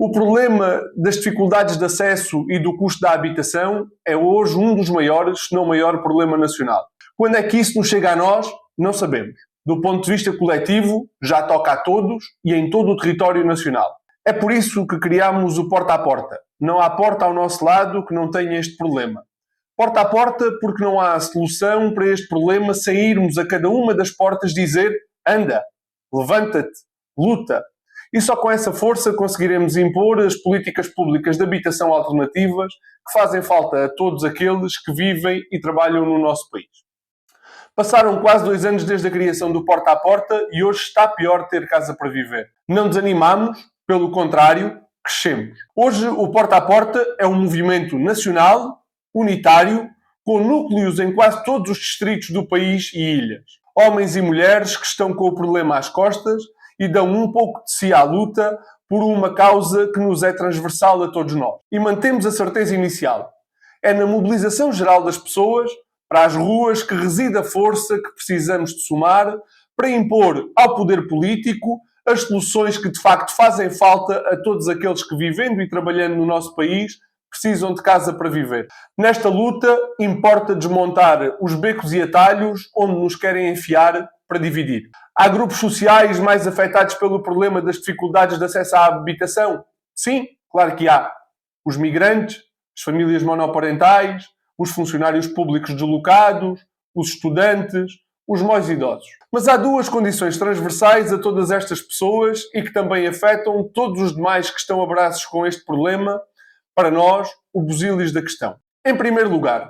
O problema das dificuldades de acesso e do custo da habitação é hoje um dos maiores, se não o maior problema nacional. Quando é que isso nos chega a nós? Não sabemos. Do ponto de vista coletivo, já toca a todos e em todo o território nacional. É por isso que criámos o Porta a Porta. Não há porta ao nosso lado que não tenha este problema. Porta a porta porque não há solução para este problema sem irmos a cada uma das portas dizer: anda, levanta-te, luta. E só com essa força conseguiremos impor as políticas públicas de habitação alternativas que fazem falta a todos aqueles que vivem e trabalham no nosso país. Passaram quase 2 anos desde a criação do Porta a Porta e hoje está pior ter casa para viver. Não desanimamos, pelo contrário, crescemos. Hoje o Porta a Porta é um movimento nacional, unitário, com núcleos em quase todos os distritos do país e ilhas. Homens e mulheres que estão com o problema às costas e dão um pouco de si à luta por uma causa que nos é transversal a todos nós. E mantemos a certeza inicial. É na mobilização geral das pessoas para as ruas que reside a força que precisamos de somar para impor ao poder político as soluções que de facto fazem falta a todos aqueles que, vivendo e trabalhando no nosso país, precisam de casa para viver. Nesta luta, importa desmontar os becos e atalhos onde nos querem enfiar para dividir. Há grupos sociais mais afetados pelo problema das dificuldades de acesso à habitação? Sim, claro que há. Os migrantes, as famílias monoparentais, os funcionários públicos deslocados, os estudantes, os mais idosos. Mas há 2 condições transversais a todas estas pessoas e que também afetam todos os demais que estão a braços com este problema, para nós, o busilis da questão. Em primeiro lugar,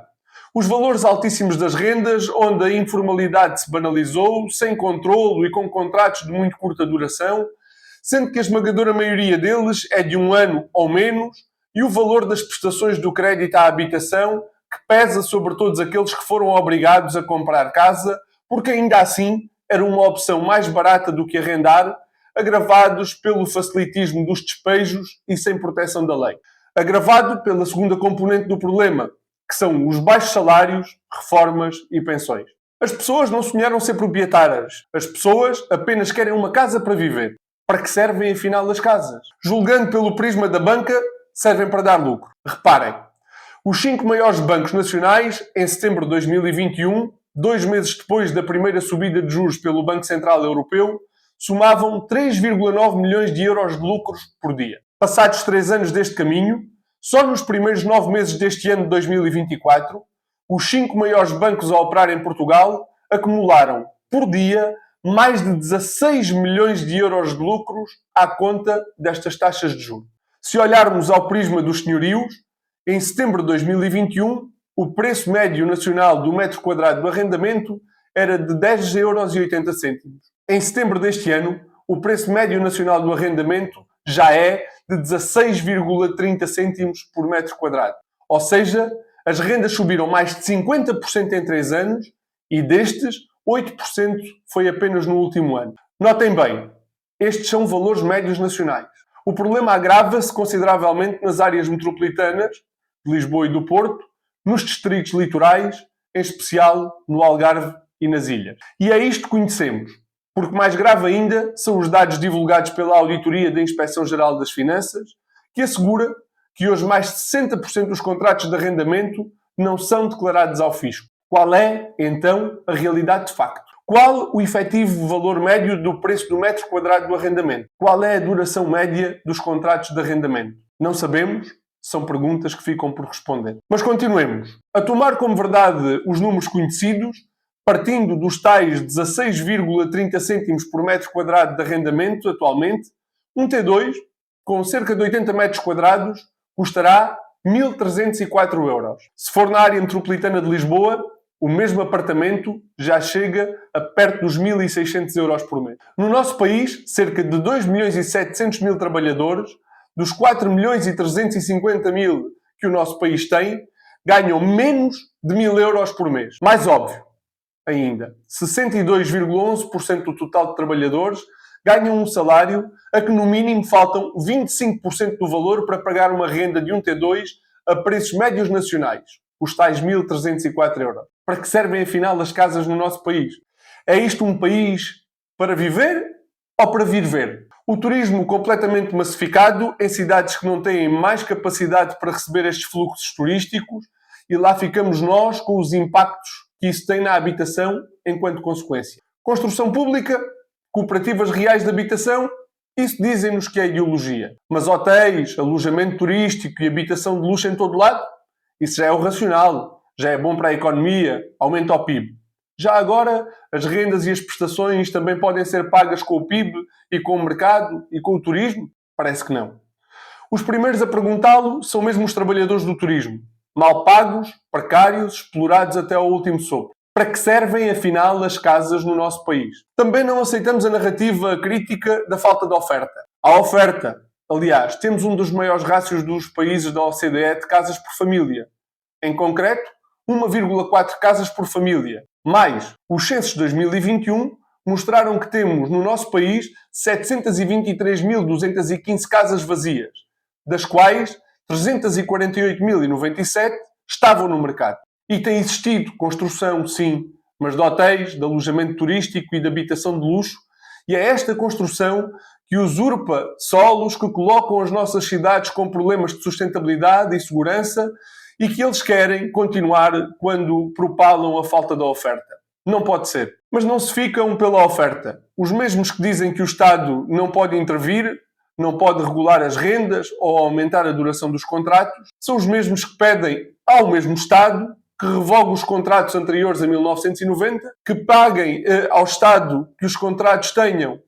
os valores altíssimos das rendas, onde a informalidade se banalizou, sem controlo e com contratos de muito curta duração, sendo que a esmagadora maioria deles é de 1 ano ou menos, e o valor das prestações do crédito à habitação, que pesa sobre todos aqueles que foram obrigados a comprar casa, porque ainda assim era uma opção mais barata do que arrendar, agravados pelo facilitismo dos despejos e sem proteção da lei. Agravado pela segunda componente do problema, que são os baixos salários, reformas e pensões. As pessoas não sonharam ser proprietárias. As pessoas apenas querem uma casa para viver. Para que servem, afinal, as casas? Julgando pelo prisma da banca, servem para dar lucro. Reparem, os 5 maiores bancos nacionais, em setembro de 2021, 2 meses depois da primeira subida de juros pelo Banco Central Europeu, somavam 3,9 milhões de euros de lucros por dia. Passados 3 anos deste caminho, só nos primeiros 9 meses deste ano de 2024, os 5 maiores bancos a operar em Portugal acumularam, por dia, mais de 16 milhões de euros de lucros à conta destas taxas de juros. Se olharmos ao prisma dos senhorios, em setembro de 2021, o preço médio nacional do metro quadrado do arrendamento era de 10,80 euros. Em setembro deste ano, o preço médio nacional do arrendamento já é de 16,30 cêntimos por metro quadrado. Ou seja, as rendas subiram mais de 50% em 3 anos e destes, 8% foi apenas no último ano. Notem bem, estes são valores médios nacionais. O problema agrava-se consideravelmente nas áreas metropolitanas, de Lisboa e do Porto, nos distritos litorais, em especial no Algarve e nas ilhas. E é isto que conhecemos. Porque mais grave ainda são os dados divulgados pela Auditoria da Inspeção-Geral das Finanças, que assegura que hoje mais de 60% dos contratos de arrendamento não são declarados ao fisco. Qual é, então, a realidade de facto? Qual o efetivo valor médio do preço do metro quadrado do arrendamento? Qual é a duração média dos contratos de arrendamento? Não sabemos, são perguntas que ficam por responder. Mas continuemos. A tomar como verdade os números conhecidos, partindo dos tais 16,30 cêntimos por metro quadrado de arrendamento atualmente, um T2, com cerca de 80 metros quadrados, custará 1.304 euros. Se for na área metropolitana de Lisboa, o mesmo apartamento já chega a perto dos 1.600 euros por mês. No nosso país, cerca de 2.700.000 trabalhadores, dos 4.350.000 que o nosso país tem, ganham menos de 1.000 euros por mês. Mais óbvio ainda, 62,11% do total de trabalhadores ganham um salário a que no mínimo faltam 25% do valor para pagar uma renda de um T2 a preços médios nacionais, os tais 1.304 euros. Para que servem afinal as casas no nosso país? É isto um país para viver ou para vir ver? O turismo completamente massificado em cidades que não têm mais capacidade para receber estes fluxos turísticos, e lá ficamos nós com os impactos que isso tem na habitação enquanto consequência. Construção pública, cooperativas reais de habitação, isso dizem-nos que é ideologia. Mas hotéis, alojamento turístico e habitação de luxo em todo lado, isso já é o racional, já é bom para a economia, aumenta o PIB. Já agora, as rendas e as prestações também podem ser pagas com o PIB e com o mercado e com o turismo? Parece que não. Os primeiros a perguntá-lo são mesmo os trabalhadores do turismo. Mal pagos, precários, explorados até ao último sopro. Para que servem, afinal, as casas no nosso país? Também não aceitamos a narrativa crítica da falta de oferta. Há oferta. Aliás, temos um dos maiores rácios dos países da OCDE de casas por família. Em concreto, 1,4 casas por família. Mais, os censos de 2021 mostraram que temos no nosso país 723.215 casas vazias, das quais 348.097 estavam no mercado. E tem existido construção, sim, mas de hotéis, de alojamento turístico e de habitação de luxo, e é esta construção que usurpa solos que colocam as nossas cidades com problemas de sustentabilidade e segurança e que eles querem continuar quando propalam a falta da oferta. Não pode ser. Mas não se ficam pela oferta. Os mesmos que dizem que o Estado não pode intervir, não pode regular as rendas ou aumentar a duração dos contratos, são os mesmos que pedem ao mesmo Estado que revogue os contratos anteriores a 1990, que paguem ao Estado que os contratos tenham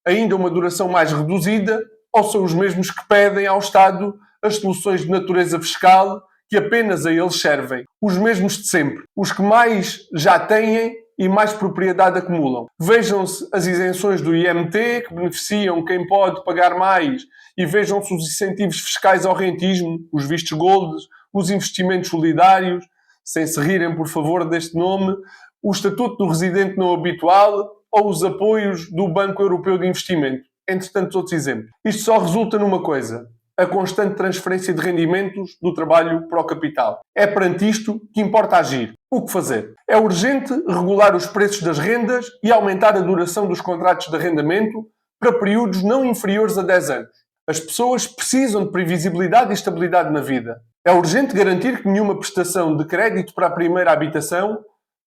ainda uma duração mais reduzida, ou são os mesmos que pedem ao Estado as soluções de natureza fiscal que apenas a eles servem. Os mesmos de sempre. Os que mais já têm e mais propriedade acumulam. Vejam-se as isenções do IMT, que beneficiam quem pode pagar mais, e vejam-se os incentivos fiscais ao rentismo, os vistos gold, os investimentos solidários, sem se rirem, por favor, deste nome, o estatuto do residente não habitual ou os apoios do Banco Europeu de Investimento, entre tantos outros exemplos. Isto só resulta numa coisa: a constante transferência de rendimentos do trabalho para o capital. É perante isto que importa agir. O que fazer? É urgente regular os preços das rendas e aumentar a duração dos contratos de arrendamento para períodos não inferiores a 10 anos. As pessoas precisam de previsibilidade e estabilidade na vida. É urgente garantir que nenhuma prestação de crédito para a primeira habitação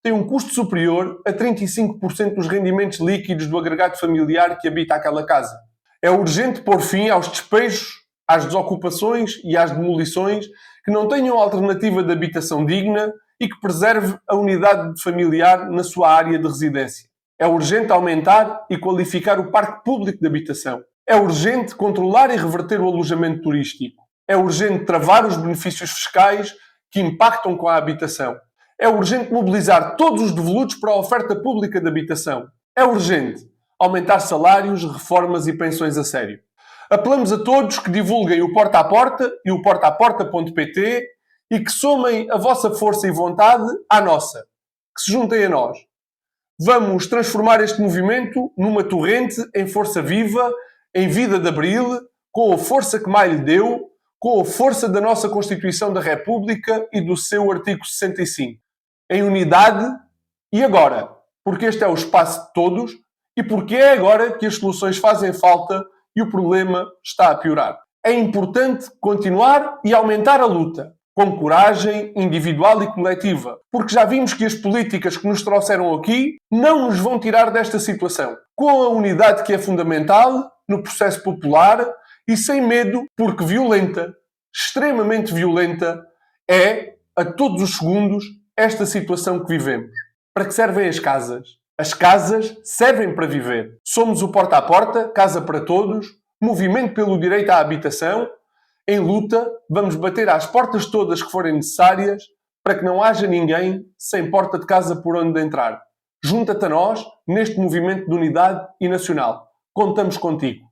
tem um custo superior a 35% dos rendimentos líquidos do agregado familiar que habita aquela casa. É urgente pôr fim aos despejos, às desocupações e às demolições que não tenham alternativa de habitação digna e que preserve a unidade familiar na sua área de residência. É urgente aumentar e qualificar o parque público de habitação. É urgente controlar e reverter o alojamento turístico. É urgente travar os benefícios fiscais que impactam com a habitação. É urgente mobilizar todos os devolutos para a oferta pública de habitação. É urgente aumentar salários, reformas e pensões a sério. Apelamos a todos que divulguem o Porta a Porta e o portaaporta.pt e que somem a vossa força e vontade à nossa. Que se juntem a nós. Vamos transformar este movimento numa torrente em força viva, em vida de abril, com a força que mais lhe deu, com a força da nossa Constituição da República e do seu artigo 65. Em unidade e agora, porque este é o espaço de todos e porque é agora que as soluções fazem falta e o problema está a piorar. É importante continuar e aumentar a luta, com coragem individual e coletiva, porque já vimos que as políticas que nos trouxeram aqui não nos vão tirar desta situação. Com a unidade que é fundamental, no processo popular e sem medo, porque violenta, extremamente violenta, é, a todos os segundos, esta situação que vivemos. Para que servem as casas? As casas servem para viver. Somos o Porta a Porta, Casa para Todos, movimento pelo direito à habitação. Em luta, vamos bater às portas todas que forem necessárias para que não haja ninguém sem porta de casa por onde entrar. Junta-te a nós neste movimento de unidade e nacional. Contamos contigo.